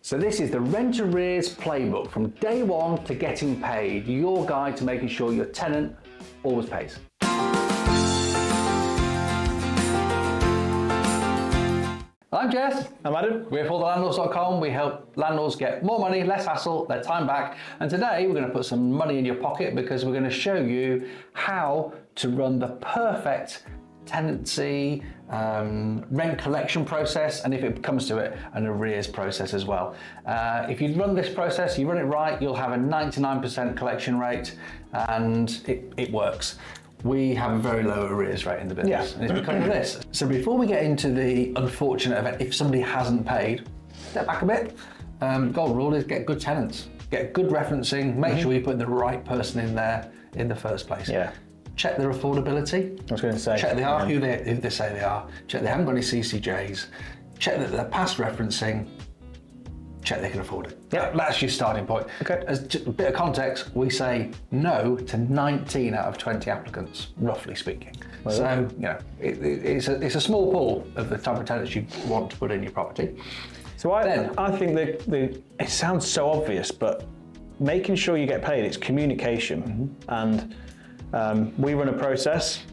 So this is the Rent Arrears Playbook, from day one to getting paid, your guide to making sure your tenant always pays. I'm Jess. I'm Adam. We're forthelandlords.com. We help landlords get more money, less hassle, their time back. And today we're going to put some money in your pocket because we're going to show you how to run the perfect tenancy, rent collection process, and if it comes to it, an arrears process as well. If you run this process, you run it right, you'll have a 99% collection rate, and it works. We have a very low arrears rate in the business, and it's because of this. So before we get into the unfortunate event, if somebody hasn't paid, step back a bit. Golden rule is get good tenants, get good referencing, make sure you put the right person in there in the first place. Yeah. Check their affordability. I was going to say. Check they are who they say they are. Check they haven't got any CCJs. Check that they're past referencing. Check they can afford it. Yeah. That's your starting point. Okay. As a bit of context, we say no to 19 out of 20 applicants, roughly speaking. Well, so, you know, it's a small pool of the type of tenants you want to put in your property. So I think that it sounds so obvious, but making sure you get paid, it's communication. And we run a process,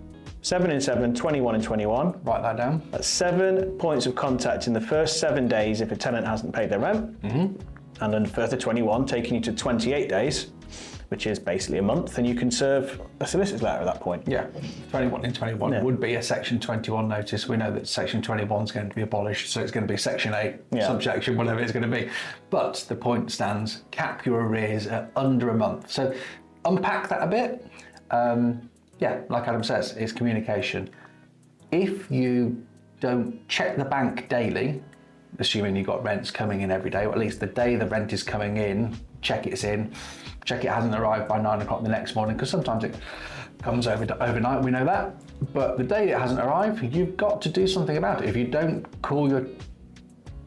7 in 7, 21 in 21. Write that down. That's 7 points of contact in the first 7 days if a tenant hasn't paid their rent. And then further 21, taking you to 28 days, which is basically a month, and you can serve a solicitor's letter at that point. Yeah, 21 in 21 would be a Section 21 notice. We know that Section 21 is going to be abolished, so it's going to be Section 8, subsection, whatever it's going to be. But the point stands, cap your arrears at under a month. So unpack that a bit. Yeah, like Adam says, it's communication. If you don't check the bank daily, assuming you've got rents coming in every day, or at least the day the rent is coming in, check it's in, check it hasn't arrived by 9 o'clock the next morning, because sometimes it comes overnight, we know that. But the day it hasn't arrived, you've got to do something about it. If you don't call your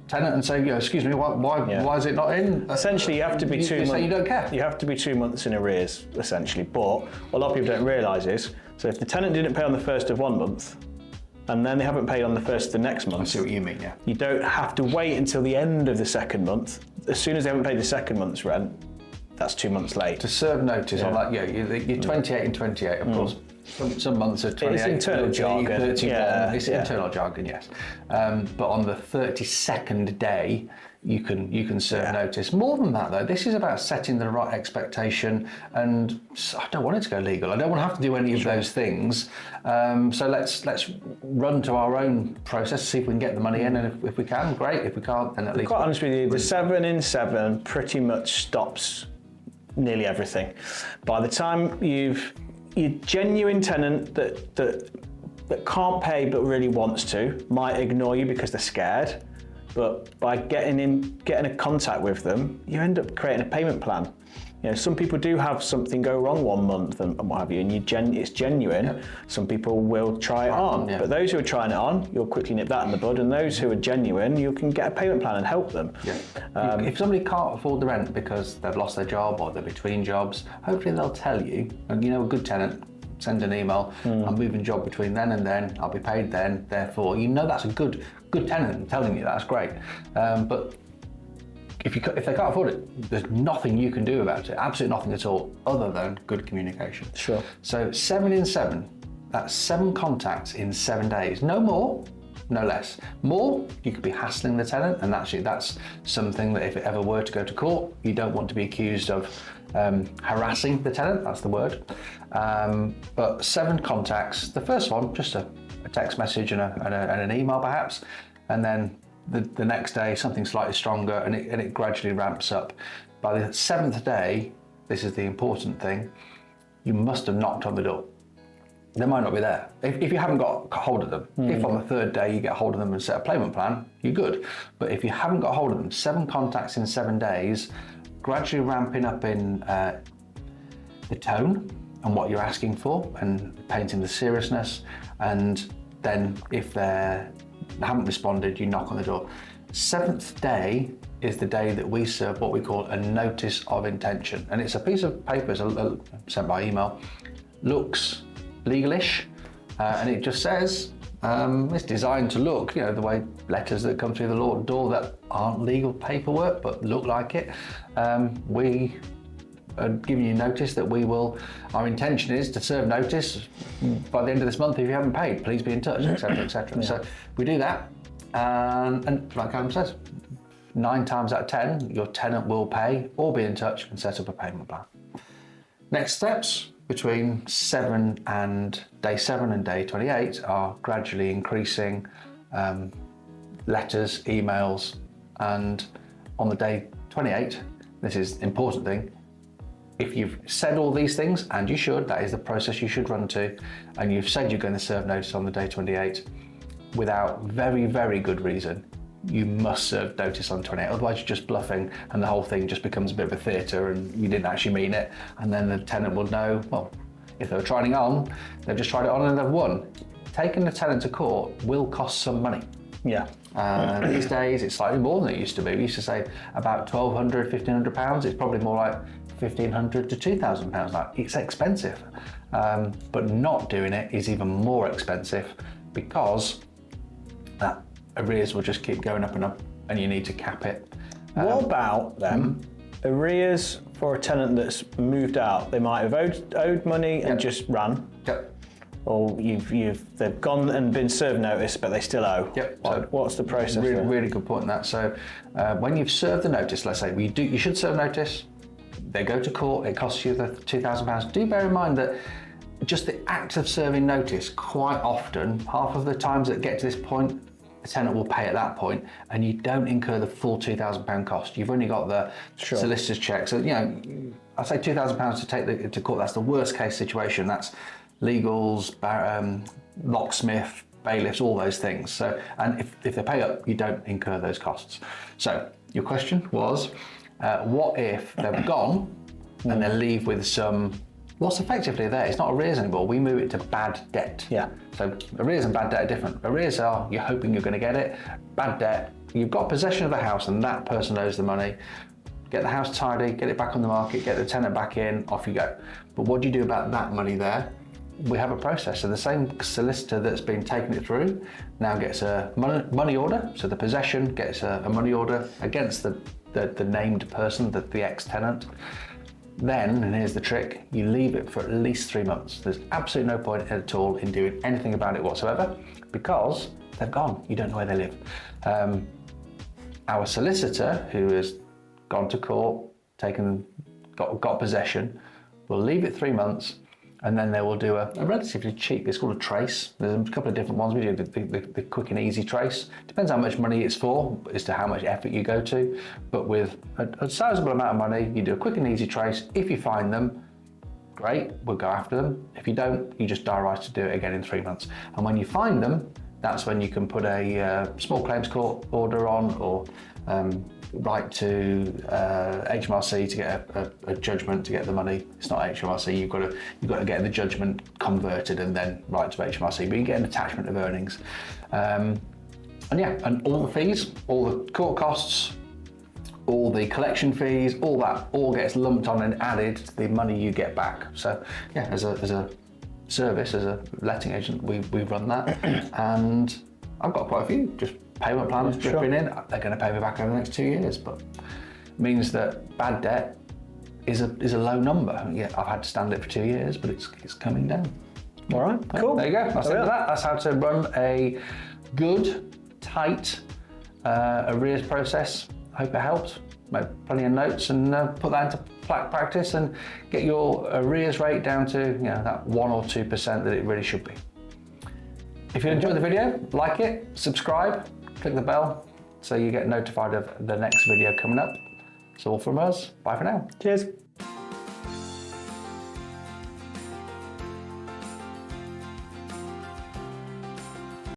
tenant and say, excuse me, why is it not in? Essentially, you have to be 2 months. You don't care. You have to be 2 months in arrears, essentially. But what a lot of people don't realise is, so if the tenant didn't pay on the first of 1 month, and then they haven't paid on the first of the next month. I see what you mean, yeah. You don't have to wait until the end of the second month. As soon as they haven't paid the second month's rent, that's 2 months late. To serve notice on that, you're 28 and 28, of course. Some months are 28, it's internal 30, jargon. 31. It's internal jargon, yes. But on the 32nd day, you can serve notice. More than that, though, this is about setting the right expectation, and I don't want it to go legal. I don't want to have to do any of those things. So let's run to our own process, see if we can get the money in, and if we can, great. If we can't, then at least. Quite honest with you, the 7 in 7 pretty much stops nearly everything. By the time your genuine tenant that can't pay but really wants to might ignore you because they're scared, but by getting a contact with them, you end up creating a payment plan. Some people do have something go wrong 1 month and what have you, and it's genuine. Yep. Some people will try it on, but those who are trying it on, you'll quickly nip that in the bud, and those who are genuine, you can get a payment plan and help them. Yeah. If somebody can't afford the rent because they've lost their job or they're between jobs, hopefully they'll tell you, and a good tenant sends an email, I'm moving job between then and then, I'll be paid then, therefore, that's a good tenant telling you that's great. But if they can't afford it, there's nothing you can do about it, absolutely nothing at all, other than good communication. Sure. So 7 in 7, that's 7 contacts in 7 days. No more, no less. More, you could be hassling the tenant, and actually that's something that if it ever were to go to court, you don't want to be accused of harassing the tenant, that's the word. But 7 contacts, the first one, just a text message and an email perhaps, and then the next day something slightly stronger, and it gradually ramps up. By the 7th day, this is the important thing, you must have knocked on the door. They might not be there. If you haven't got hold of them, if on the 3rd day you get hold of them and set a payment plan, you're good. But if you haven't got hold of them, 7 contacts in 7 days, gradually ramping up in the tone and what you're asking for, and painting the seriousness, and then if they haven't responded, you knock on the door. 7th day is the day that we serve what we call a notice of intention, and it's a piece of paper sent by email, looks legalish, and it just says It's designed to look, the way letters that come through the door that aren't legal paperwork but look like it. We are giving you notice that our intention is to serve notice by the end of this month if you haven't paid. Please be in touch, etc., etc. So we do that, and like Adam says, 9 times out of 10, your tenant will pay or be in touch and set up a payment plan. Next steps between day 7 and day 28 are gradually increasing letters, emails, and on the day 28, this is the important thing, if you've said all these things, and you should, that is the process you should run to, and you've said you're going to serve notice on the day 28, without very, very good reason, you must serve notice on 28, otherwise you're just bluffing and the whole thing just becomes a bit of a theatre and you didn't actually mean it, and then the tenant will know, well, if they were trying it on, they've just tried it on and they've won. Taking the tenant to court will cost some money. Yeah. These days it's slightly more than it used to be. We used to say about £1,200, £1,500. It's probably more like £1,500 to £2,000 now. It's expensive, but not doing it is even more expensive because that arrears will just keep going up and up, and you need to cap it. What about them arrears for a tenant that's moved out? They might have owed money and just ran. Yep. Or they've gone and been served notice, but they still owe. Yep. What's the process? Really good point on that. So when you've served the notice, let's say you should serve notice. They go to court. It costs you the £2,000. Do bear in mind that just the act of serving notice, quite often, half of the times that get to this point, the tenant will pay at that point, and you don't incur the full £2,000 cost. You've only got the solicitor's check. So I say £2,000 to take to court. That's the worst case situation. That's legals, locksmith, bailiffs, all those things. So, and if they pay up, you don't incur those costs. So your question was, what if they've gone and they leave with what's effectively there? It's not arrears anymore. We move it to bad debt. Yeah. So arrears and bad debt are different. Arrears are you're hoping you're going to get it. Bad debt, you've got possession of the house and that person owes the money. Get the house tidy, get it back on the market, get the tenant back in, off you go. But what do you do about that money there? We have a process. So the same solicitor that's been taking it through now gets a money order. So the possession gets a money order against the named person, the ex-tenant. Then, and here's the trick, you leave it for at least 3 months. There's absolutely no point at all in doing anything about it whatsoever because they've gone. You don't know where they live. Our solicitor, who has gone to court, got possession, will leave it 3 months, and then they will do a relatively cheap, it's called a trace. There's a couple of different ones. We do the quick and easy trace. Depends how much money it's for, as to how much effort you go to. But with a sizable amount of money, you do a quick and easy trace. If you find them, great, we'll go after them. If you don't, you just diarise to do it again in 3 months. And when you find them, that's when you can put a small claims court order on, or write to HMRC to get a judgment to get the money. It's not HMRC. You've got to get the judgment converted and then write to HMRC. But you get an attachment of earnings, and all the fees, all the court costs, all the collection fees, all that all gets lumped on and added to the money you get back. So as a service, as a letting agent, we run that, and I've got quite a few just payment plans dripping in. They're going to pay me back over the next 2 years, but it means that bad debt is a low number. Yeah, I've had to stand it for 2 years, but it's coming down. All right, cool. There you go. That's it for that. That's how to run a good, tight arrears process. Hope it helps. Make plenty of notes and put that into practice and get your arrears rate down to that 1 or 2% that it really should be. If you enjoyed the video, like it, subscribe, click the bell so you get notified of the next video coming up. That's all from us. Bye for now. Cheers.